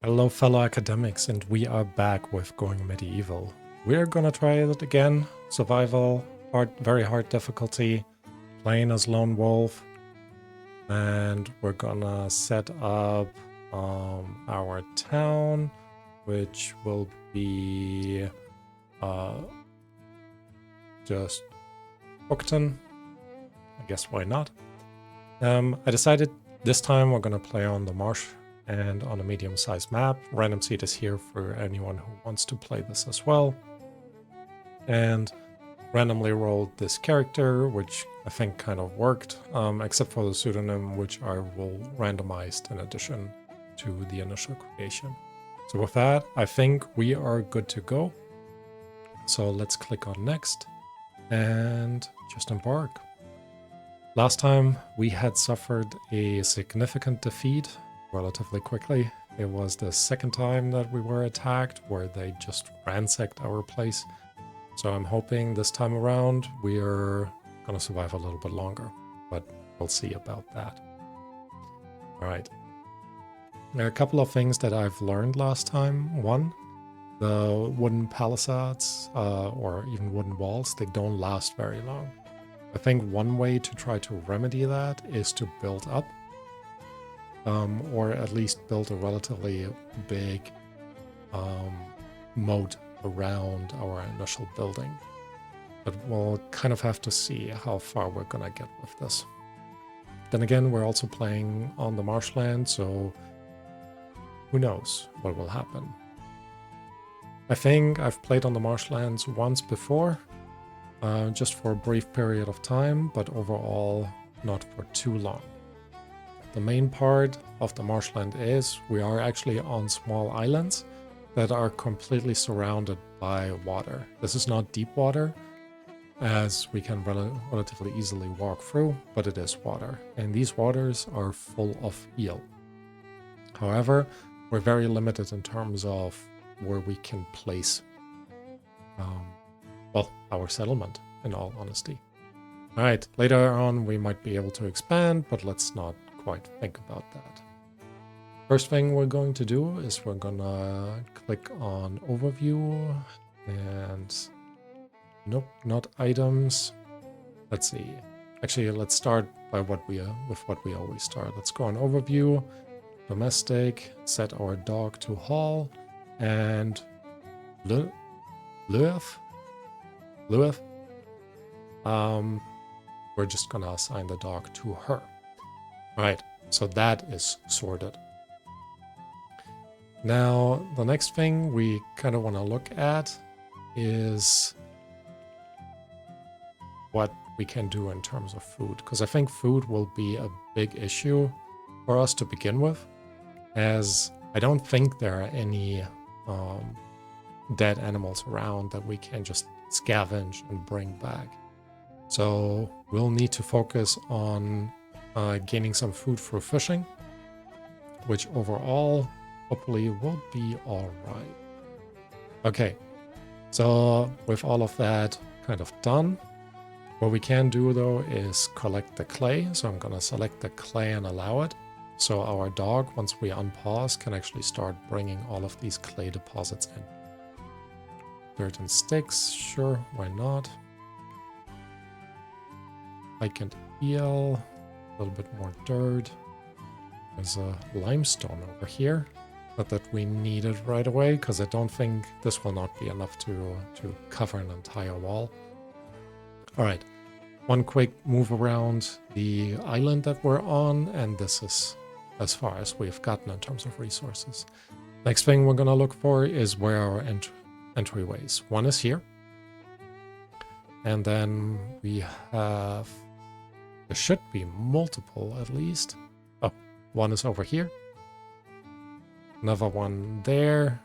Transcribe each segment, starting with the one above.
Hello fellow academics, and we are back with Going Medieval. We're gonna try it again. Survival, very hard difficulty, playing as Lone Wolf, and we're gonna set up our town, which will be just Bookton. I guess why not? I decided this time we're gonna play on the Marsh and on a medium-sized map. Random seed is here for anyone who wants to play this as well. And randomly rolled this character, which I think kind of worked, except for the pseudonym, which I will randomized in addition to the initial creation. So with that, I think we are good to go. So let's click on next and just embark. Last time we had suffered a significant defeat relatively quickly. It was the second time that we were attacked, where they just ransacked our place. So I'm hoping this time around we're gonna survive a little bit longer, but we'll see about that. All right. There are a couple of things that I've learned last time. One, the wooden palisades or even wooden walls, they don't last very long. I think one way to try to remedy that is to build up. Or at least build a relatively big moat around our initial building. But we'll kind of have to see how far we're gonna get with this. Then again, we're also playing on the marshland, so who knows what will happen. I think I've played on the marshlands once before, just for a brief period of time, but overall not for too long. The main part of the marshland is we are actually on small islands that are completely surrounded by water. This is not deep water, as we can relatively easily walk through, but it is water. And these waters are full of eel. However, we're very limited in terms of where we can place our settlement, in all honesty. All right, later on we might be able to expand, but let's not quite think about that. First thing we're going to do is we're gonna click on overview and nope, not items. Let's see. Actually, let's start by what we always start. Let's go on overview, domestic, set our dog to Hall, and Lewis. We're just gonna assign the dog to her. Alright, so that is sorted. Now, the next thing we kind of want to look at is what we can do in terms of food, because I think food will be a big issue for us to begin with, as I don't think there are any dead animals around that we can just scavenge and bring back. So we'll need to focus on gaining some food through fishing, which overall hopefully will be all right. Okay, so with all of that kind of done, what we can do though is collect the clay. So I'm gonna select the clay and allow it. So our dog, once we unpause, can actually start bringing all of these clay deposits in. Dirt and sticks, sure, why not? Pike and eel. A little bit more dirt. There's a limestone over here. Not that we need it right away, because I don't think this will not be enough to cover an entire wall. Alright, one quick move around the island that we're on, and this is as far as we've gotten in terms of resources. Next thing we're going to look for is where our entryways. One is here. And then we have... There should be multiple at least. Oh, one is over here. Another one there.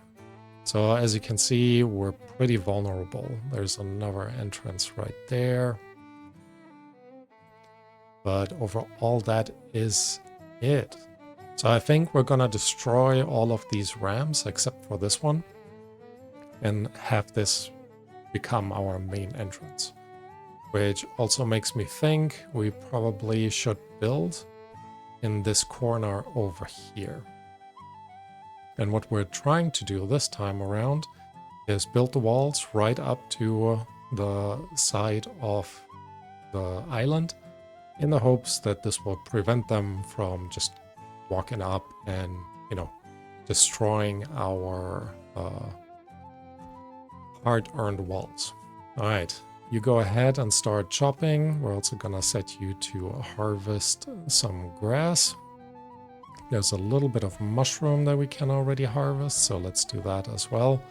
So as you can see, we're pretty vulnerable. There's another entrance right there. But overall, that is it. So I think we're gonna destroy all of these ramps except for this one and have this become our main entrance. Which also makes me think we probably should build in this corner over here. And what we're trying to do this time around is build the walls right up to the side of the island in the hopes that this will prevent them from just walking up and, you know, destroying our hard-earned walls. All right, you go ahead and start chopping. We're also gonna set you to harvest some grass. There's a little bit of mushroom that we can already harvest, so let's do that as well.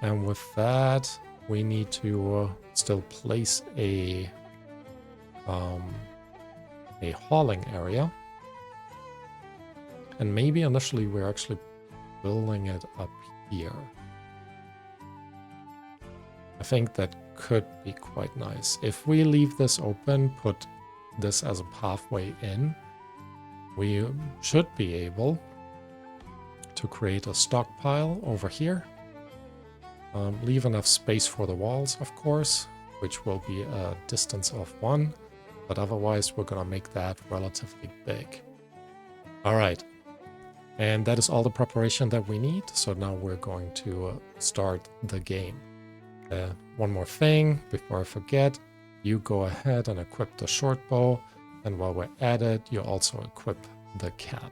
And with that, we need to still place a hauling area. And maybe initially we're actually building it up here. I think that could be quite nice. If we leave this open, put this as a pathway in, we should be able to create a stockpile over here. Leave enough space for the walls, of course, which will be a distance of 1, but otherwise we're gonna make that relatively big. All right, and that is all the preparation that we need. So now we're going to start the game. One more thing before I forget, you go ahead and equip the short bow, and while we're at it, you also equip the cap.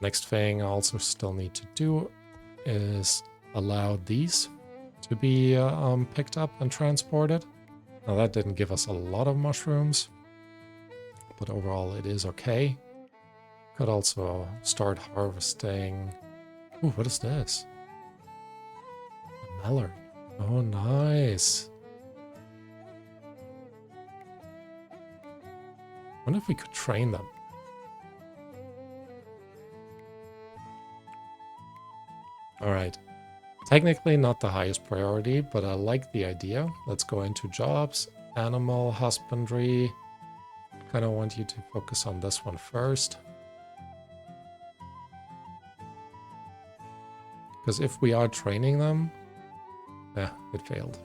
Next thing I also still need to do is allow these to be picked up and transported. Now that didn't give us a lot of mushrooms, but overall it is okay. Could also start harvesting. Ooh, what is this? A mallard. Oh, nice. Wonder if we could train them. All right. Technically not the highest priority, but I like the idea. Let's go into jobs, animal husbandry. Kind of want you to focus on this one first. Because if we are training them, yeah, it failed.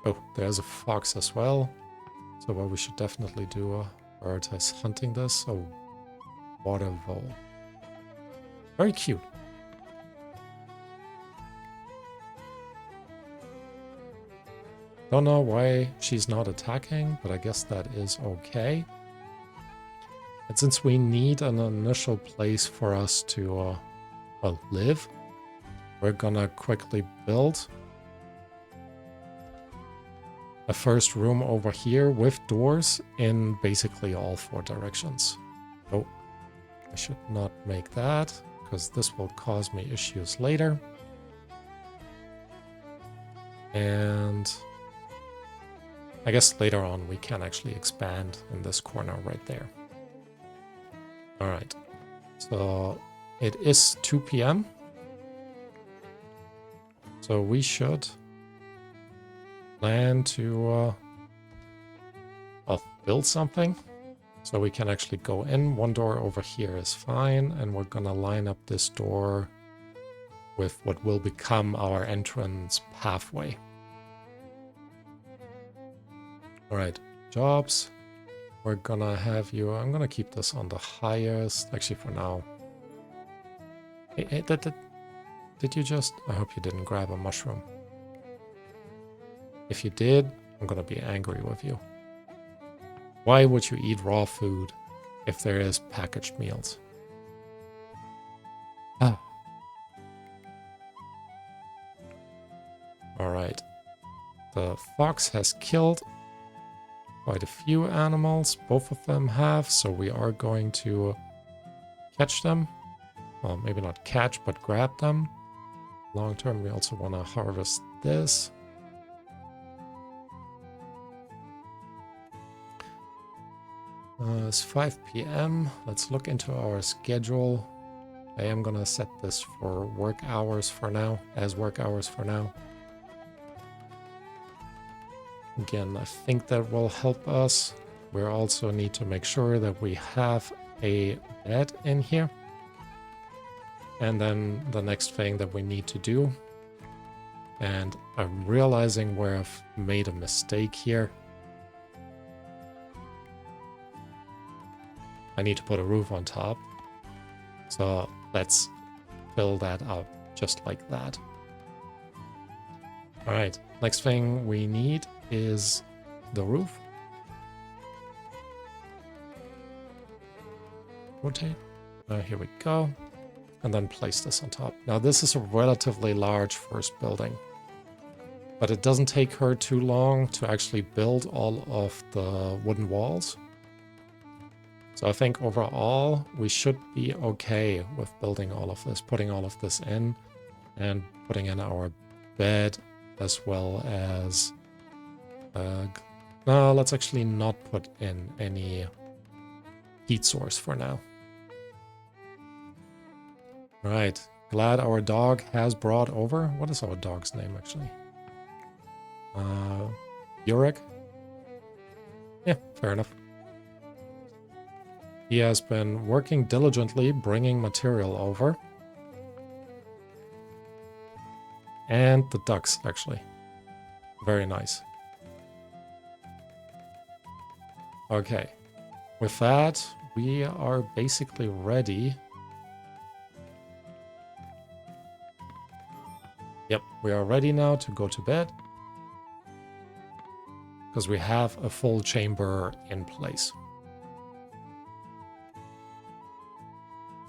Oh, there's a fox as well. So what we should definitely do, prioritize hunting this. Oh, water vole. Very cute. Don't know why she's not attacking, but I guess that is okay. And since we need an initial place for us to well, live, we're gonna quickly build a first room over here with doors in basically all 4 directions. Oh, I should not make that, because this will cause me issues later. And I guess later on we can actually expand in this corner right there. All right, so it is 2 p.m. So we should plan to build something. So we can actually go in. One door over here is fine, and we're gonna line up this door with what will become our entrance pathway. All right, jobs. We're gonna have you, I'm gonna keep this on the highest, actually for now. Hey, did you just, I hope you didn't grab a mushroom. If you did, I'm gonna be angry with you. Why would you eat raw food if there is packaged meals? Ah. All right. The fox has killed quite a few animals. Both of them have, so we are going to catch them. Well, maybe not catch, but grab them. Long term, we also want to harvest this. It's 5 p.m. Let's look into our schedule. I am gonna set this for work hours for now, as work hours for now. Again, I think that will help us. We also need to make sure that we have a bed in here. And then the next thing that we need to do, and I'm realizing where I've made a mistake here. I need to put a roof on top. So let's fill that up just like that. All right, next thing we need is the roof. Rotate. Here we go. And then place this on top. Now this is a relatively large first building, but it doesn't take her too long to actually build all of the wooden walls. So I think overall we should be okay with building all of this, putting all of this in, and putting in our bed as well as... no, let's actually not put in any heat source for now. Right, glad our dog has brought over. What is our dog's name actually? Yurek? Yeah, fair enough. He has been working diligently, bringing material over. And the ducks, actually. Very nice. Okay, with that, we are basically ready. Yep, we are ready now to go to bed. Because we have a full chamber in place.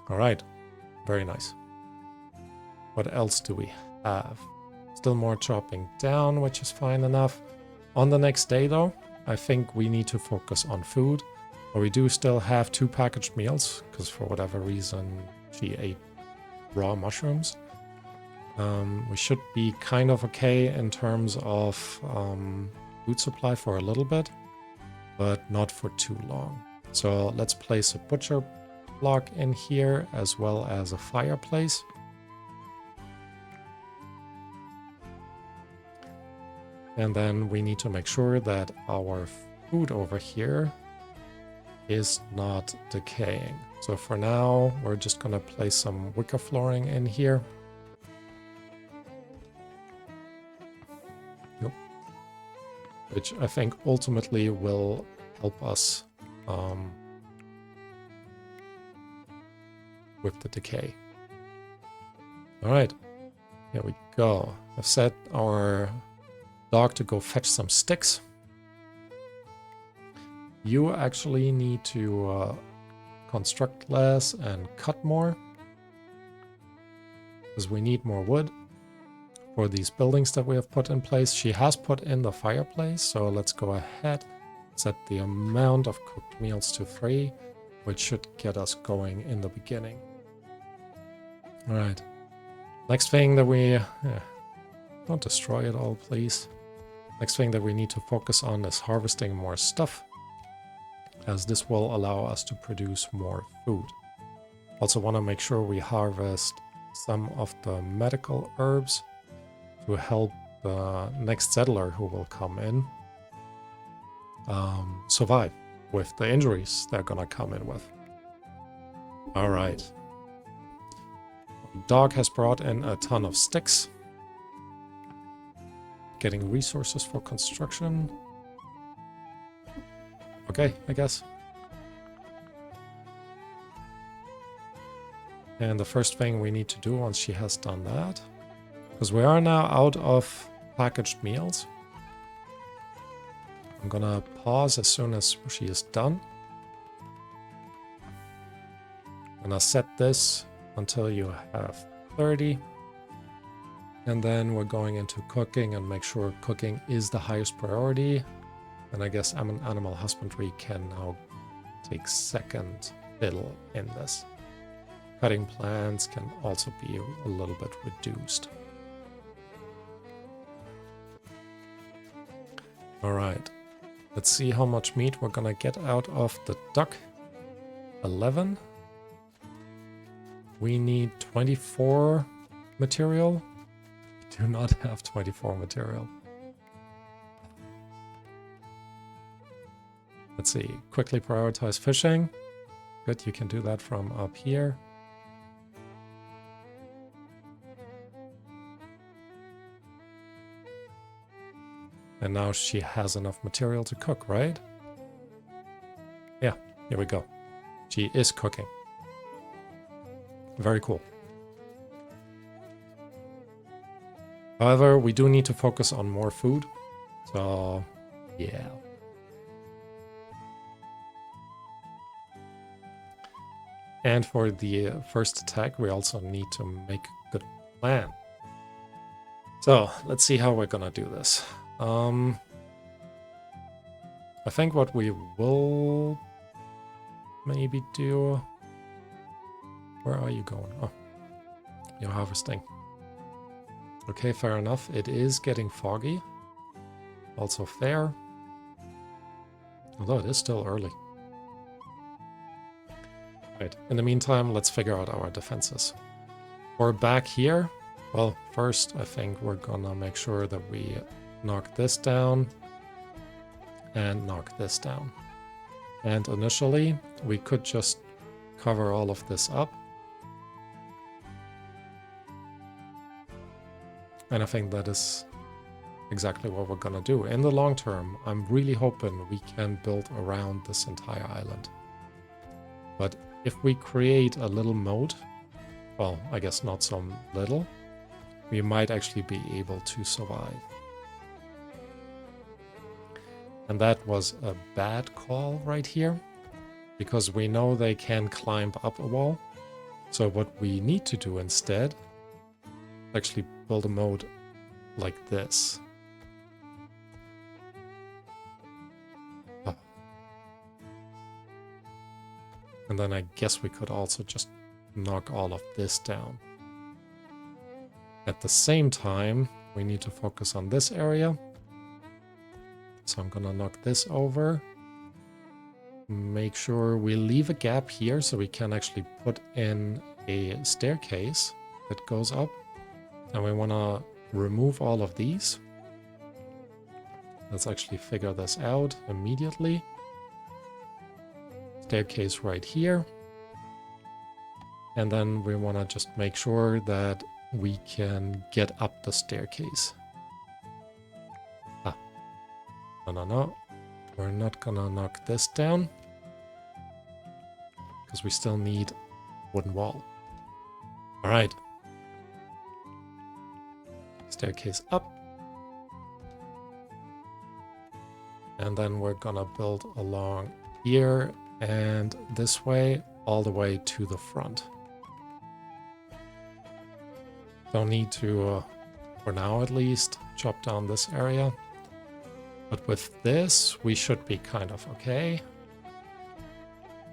Alright, very nice. What else do we have? Still more chopping down, which is fine enough. On the next day though, I think we need to focus on food. But we do still have 2 packaged meals, because for whatever reason she ate raw mushrooms. We should be kind of okay in terms of food supply for a little bit, but not for too long. So let's place a butcher block in here as well as a fireplace. And then we need to make sure that our food over here is not decaying. So for now, we're just gonna place some wicker flooring in here. Which I think ultimately will help us with the decay. All right, here we go. I've set our dog to go fetch some sticks. You actually need to construct less and cut more, because we need more wood for these buildings that we have put in place. She has put in the fireplace, so let's go ahead, set the amount of cooked meals to 3, which should get us going in the beginning. All right, next thing that we... don't destroy it all, please. Next thing that we need to focus on is harvesting more stuff, as this will allow us to produce more food. Also want to make sure we harvest some of the medical herbs to help the next settler who will come in survive with the injuries they're gonna come in with. All right. Dog has brought in a ton of sticks. Getting resources for construction. Okay, I guess. And the first thing we need to do once she has done that, because we are now out of packaged meals, I'm gonna pause as soon as she is done. I'm gonna set this until you have 30. And then we're going into cooking and make sure cooking is the highest priority. And I guess animal husbandry can now take second fiddle in this. Cutting plants can also be a little bit reduced. All right, let's see how much meat we're gonna get out of the duck. 11. We need 24 material. Do not have 24 material. Let's see, quickly prioritize fishing. Good, you can do that from up here. And now she has enough material to cook, right? Yeah, here we go. She is cooking. Very cool. However, we do need to focus on more food. So, yeah. And for the first attack, we also need to make a good plan. So, let's see how we're gonna do this. I think what we will maybe do... Where are you going? Oh, you're harvesting. Okay, fair enough. It is getting foggy. Also fair. Although it is still early. Right, in the meantime, let's figure out our defenses. We're back here. Well, first, I think we're gonna make sure that we knock this down and knock this down. And initially, we could just cover all of this up. And I think that is exactly what we're gonna do. In the long term, I'm really hoping we can build around this entire island. But if we create a little moat, well, I guess not so little, we might actually be able to survive. And that was a bad call right here, because we know they can climb up a wall. So what we need to do instead, actually build a moat like this. Oh. And then I guess we could also just knock all of this down. At the same time, we need to focus on this area. So I'm gonna knock this over. Make sure we leave a gap here so we can actually put in a staircase that goes up. And we want to remove all of these. Let's actually figure this out immediately. Staircase right here. And then we want to just make sure that we can get up the staircase. Ah. No. We're not gonna knock this down. Because we still need wooden wall. Alright. Staircase up. And then we're gonna build along here and this way, all the way to the front. Don't need to, for now at least, chop down this area. But with this, we should be kind of okay.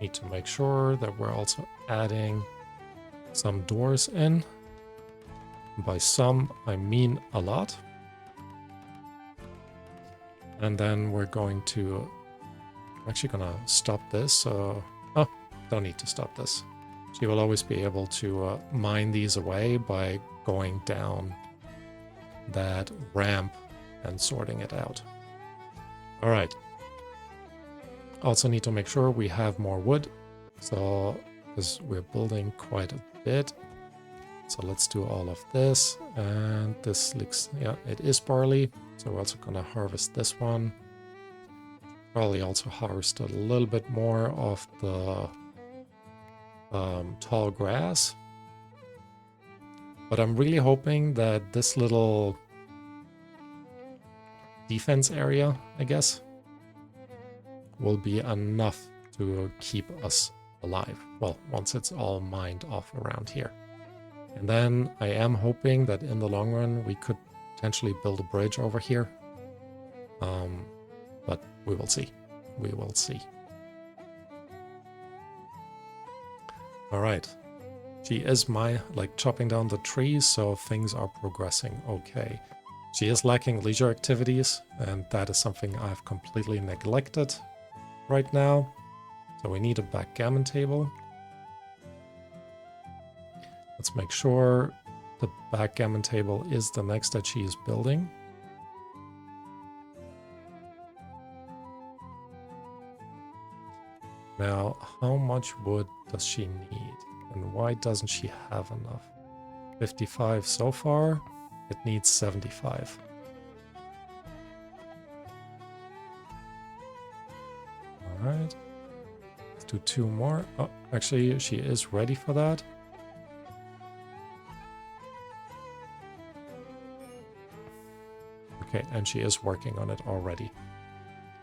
Need to make sure that we're also adding some doors in. By some, I mean a lot. And then we're going to... I'm actually gonna stop this, so... Oh, don't need to stop this. So you will always be able to mine these away by going down that ramp and sorting it out. Alright. Also need to make sure we have more wood. So, because we're building quite a bit. So let's do all of this, and this looks, yeah, it is barley. So we're also gonna harvest this one. Probably also harvest a little bit more of the tall grass. But I'm really hoping that this little defense area, I guess, will be enough to keep us alive. Well, once it's all mined off around here. And then I am hoping that in the long run we could potentially build a bridge over here. But we will see. We will see. Alright. She is chopping down the trees, so things are progressing okay. She is lacking leisure activities, and that is something I've completely neglected right now. So we need a backgammon table. Let's make sure the backgammon table is the next that she is building. Now, how much wood does she need? And why doesn't she have enough? 55 so far. It needs 75. Alright. do 2 more. Oh, actually, she is ready for that. Okay, and she is working on it already.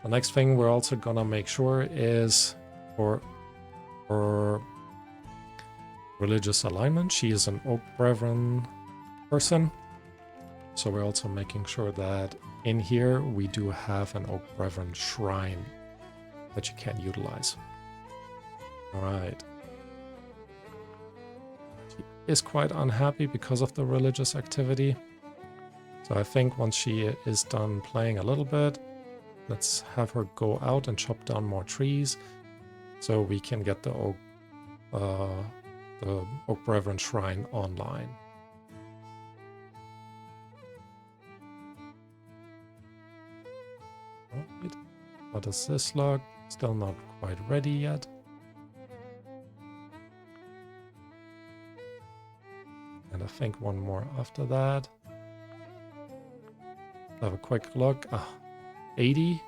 The next thing we're also gonna make sure is for religious alignment. She is an Oak Brethren person. So we're also making sure that in here we do have an Oak Brethren shrine that you can utilize. Alright. She is quite unhappy because of the religious activity. So I think once she is done playing a little bit, let's have her go out and chop down more trees so we can get the Oak Brethren shrine online. Right. What does this look? Still not quite ready yet. And I think one more after that. Have a quick look. 80.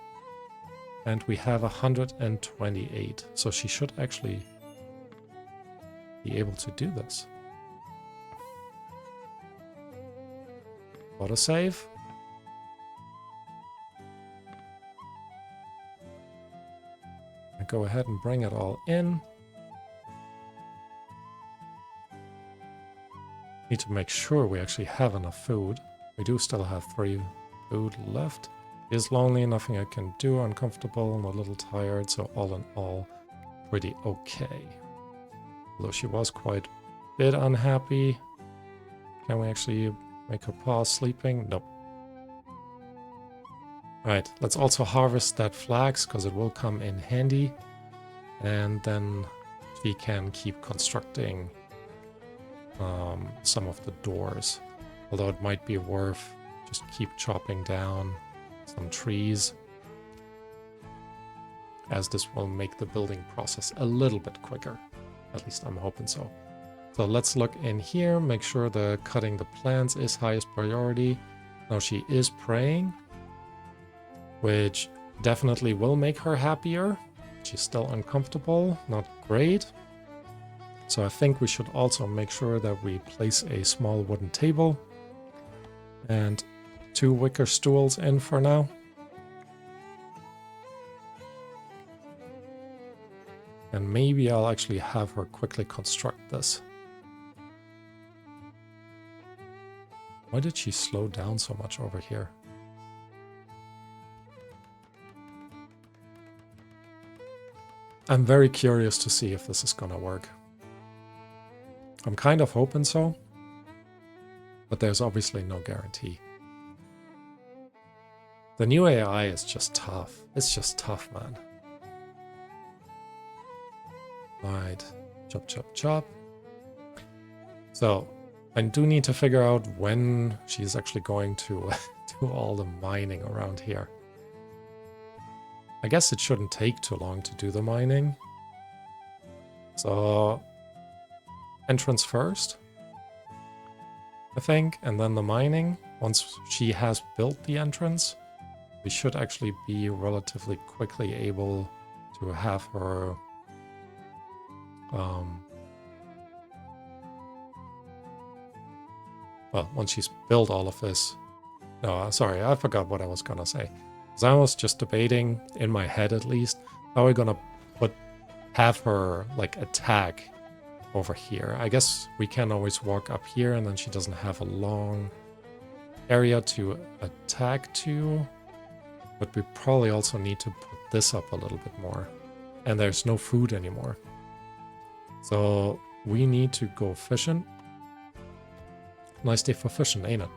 And we have 128. So she should actually be able to do this. Autosave. Go ahead and bring it all in. Need to make sure we actually have enough food. We do still have 3 food left. Is lonely, nothing I can do, uncomfortable, and a little tired, so all in all, pretty okay. Although she was quite a bit unhappy. Can we actually make her pause sleeping? Nope. Alright, let's also harvest that flax, because it will come in handy. And then we can keep constructing some of the doors. Although it might be worth just keep chopping down some trees, as this will make the building process a little bit quicker. At least I'm hoping so. So let's look in here, make sure the cutting the plants is highest priority. Now she is praying, which definitely will make her happier. She's still uncomfortable, not great. So I think we should also make sure that we place a small wooden table and 2 wicker stools in for now. And maybe I'll actually have her quickly construct this. Why did she slow down so much over here? I'm very curious to see if this is gonna work. I'm kind of hoping so, but there's obviously no guarantee. The new AI is just tough. It's just tough, man. Alright, chop, chop, chop. So, I do need to figure out when she's actually going to do all the mining around here. I guess it shouldn't take too long to do the mining. So, entrance first, I think, and then the mining. Once she has built the entrance, we should actually be relatively quickly able to have her well, once she's built all of this. No, sorry, I forgot what I was gonna say. Because I was just debating, in my head at least, how we're gonna have her like attack over here. I guess we can always walk up here and then she doesn't have a long area to attack to. But we probably also need to put this up a little bit more. And there's no food anymore. So we need to go fishing. Nice day for fishing, ain't it?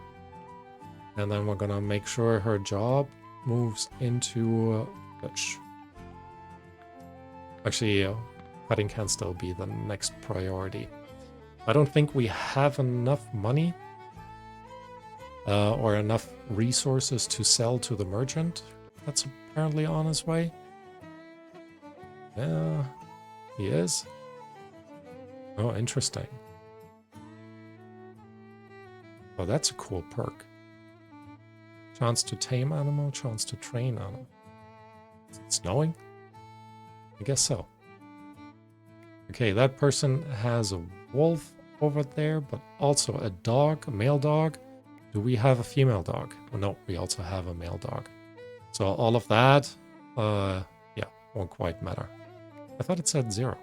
And then we're gonna make sure her job moves into fish. Actually, cutting can still be the next priority. I don't think we have enough money or enough resources to sell to the merchant that's apparently on his way. Yeah, he is. Oh, interesting. Oh, that's a cool perk. Chance to tame animal, chance to train animal. Is it snowing? I guess so. Okay, that person has a wolf over there, but also a dog, a male dog. Do we have a female dog? Oh, no, we also have a male dog. So all of that, yeah, won't quite matter. I thought it said 0.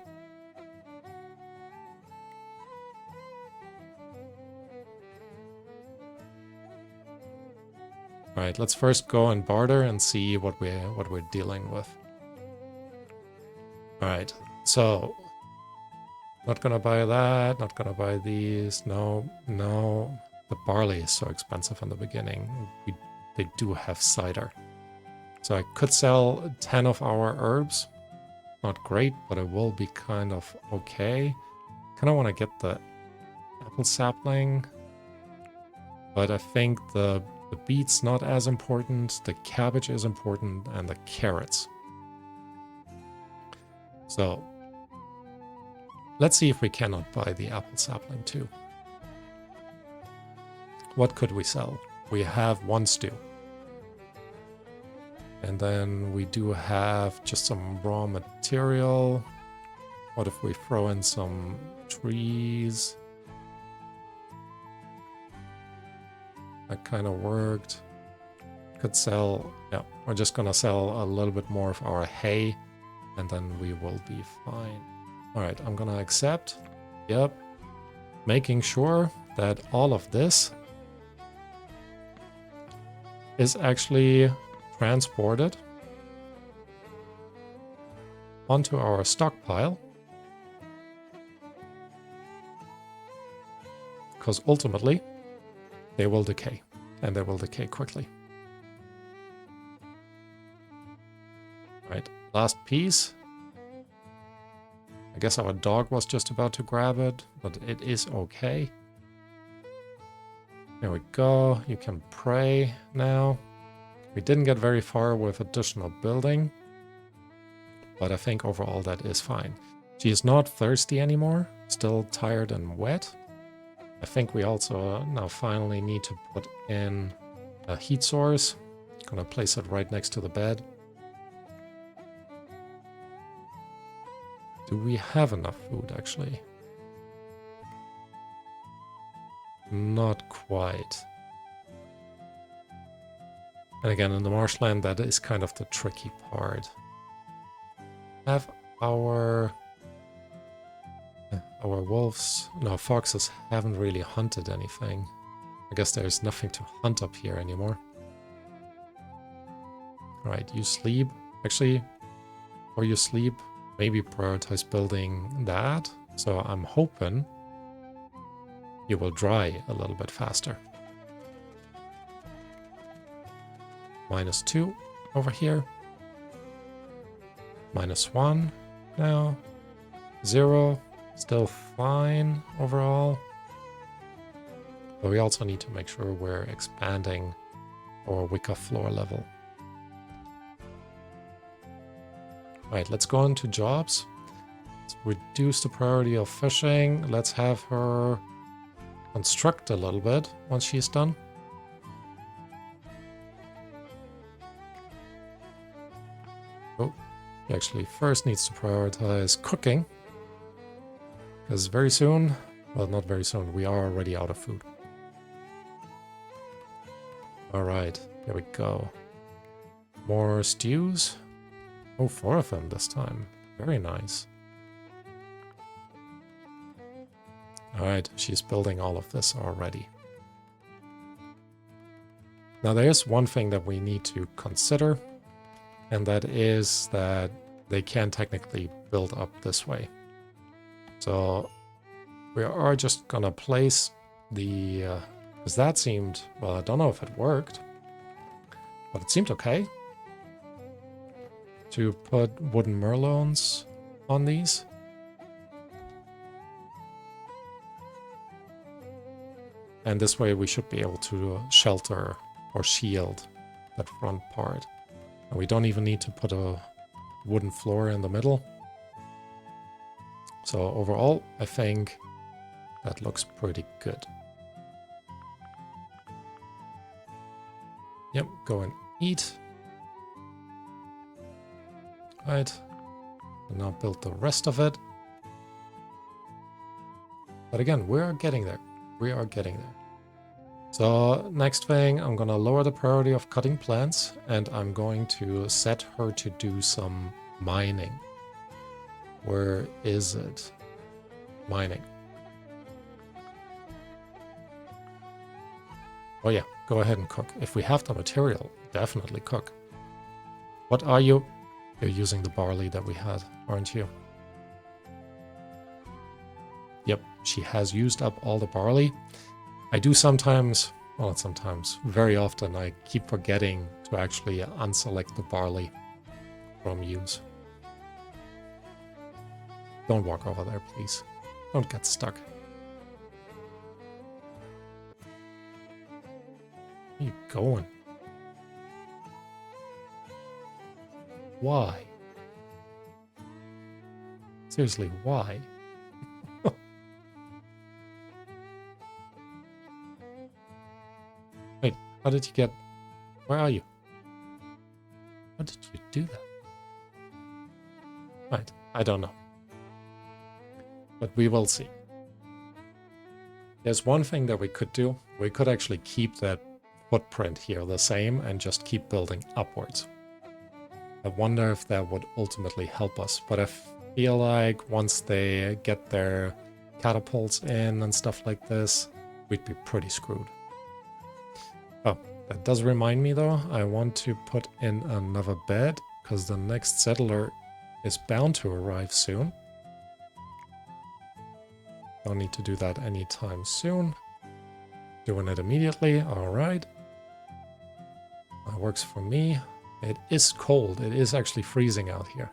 All right, let's first go and barter and see what we're dealing with. All right, so not gonna buy that, not gonna buy these. No, no. The barley is so expensive in the beginning. They do have cider. So I could sell 10 of our herbs. Not great, but it will be kind of okay. Kind of want to get the apple sapling. But I think the beets not as important. The cabbage is important, and the carrots. So let's see if we cannot buy the apple sapling too. What could we sell? We have 1 stew. And then we do have just some raw material. What if we throw in some trees? That kind of worked. Could sell, yeah, we're just gonna sell a little bit more of our hay and then we will be fine. All right, I'm gonna accept. Yep. Making sure that all of this is actually transported onto our stockpile. Because ultimately, they will decay, and they will decay quickly. Right, last piece. I guess our dog was just about to grab it, but it is okay. There we go. You can pray now. We didn't get very far with additional building, but I think overall that is fine. She is not thirsty anymore, still tired and wet. I think we also now finally need to put in a heat source. Gonna place it right next to the bed. Do we have enough food actually? Not quite. And again, in the marshland, that is kind of the tricky part. Have our wolves, no, foxes haven't really hunted anything. I guess there's nothing to hunt up here anymore. All right, you sleep. Actually, or you sleep, maybe prioritize building that. So I'm hoping you will dry a little bit faster. -2 over here. -1 now. 0. Still fine overall. But we also need to make sure we're expanding our wicker floor level. Right, let's go into jobs. Let's reduce the priority of fishing. Let's have her construct a little bit once she's done. Oh, he actually first needs to prioritize cooking. Because very soon, well, not very soon, we are already out of food. All right, here we go. More stews. Oh, 4 of them this time. Very nice. All right, she's building all of this already. Now, there's one thing that we need to consider, and that is that they can technically build up this way. So we are just gonna place the, because that seemed, well, I don't know if it worked, but it seemed okay to put wooden merlons on these. And this way we should be able to shelter or shield that front part. And we don't even need to put a wooden floor in the middle. So overall, I think that looks pretty good. Yep, go and eat. Right. And now build the rest of it. But again, we are getting there. We are getting there. So next thing, I'm gonna lower the priority of cutting plants, and I'm going to set her to do some mining. Where is it? Mining. Oh yeah, go ahead and cook. If we have the material, definitely cook. What are you? You're using the barley that we had, aren't you? Yep, she has used up all the barley. I do sometimes, well, not sometimes, very often I keep forgetting to actually unselect the barley from use. Don't walk over there, please. Don't get stuck. Where are you going? Why? Seriously, why? Wait, how did you get... Where are you? How did you do that? Right, I don't know. But we will see. There's one thing that we could do. We could actually keep that footprint here the same and just keep building upwards. I wonder if that would ultimately help us. But I feel like once they get their catapults in and stuff like this, we'd be pretty screwed. Oh, that does remind me though, I want to put in another bed because the next settler is bound to arrive soon. Don't need to do that anytime soon. Doing it immediately, alright. That works for me. It is cold, it is actually freezing out here.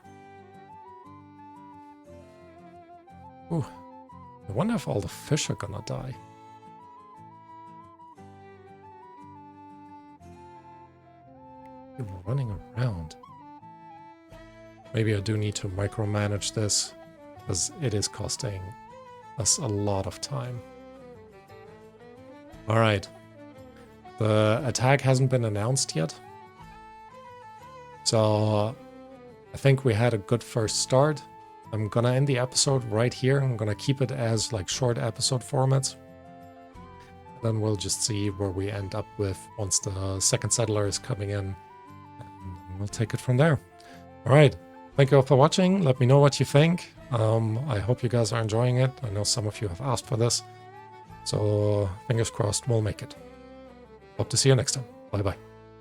Ooh, I wonder if all the fish are gonna die. You're running around. Maybe I do need to micromanage this, because it is costing us a lot of time. Alright. The attack hasn't been announced yet. So I think we had a good first start. I'm gonna end the episode right here. I'm gonna keep it as like short episode formats. Then we'll just see where we end up with once the second settler is coming in. And we'll take it from there. Alright. Thank you all for watching. Let me know what you think. I hope you guys are enjoying it. I know some of you have asked for this. So fingers crossed we'll make it. Hope to see you next time. Bye bye.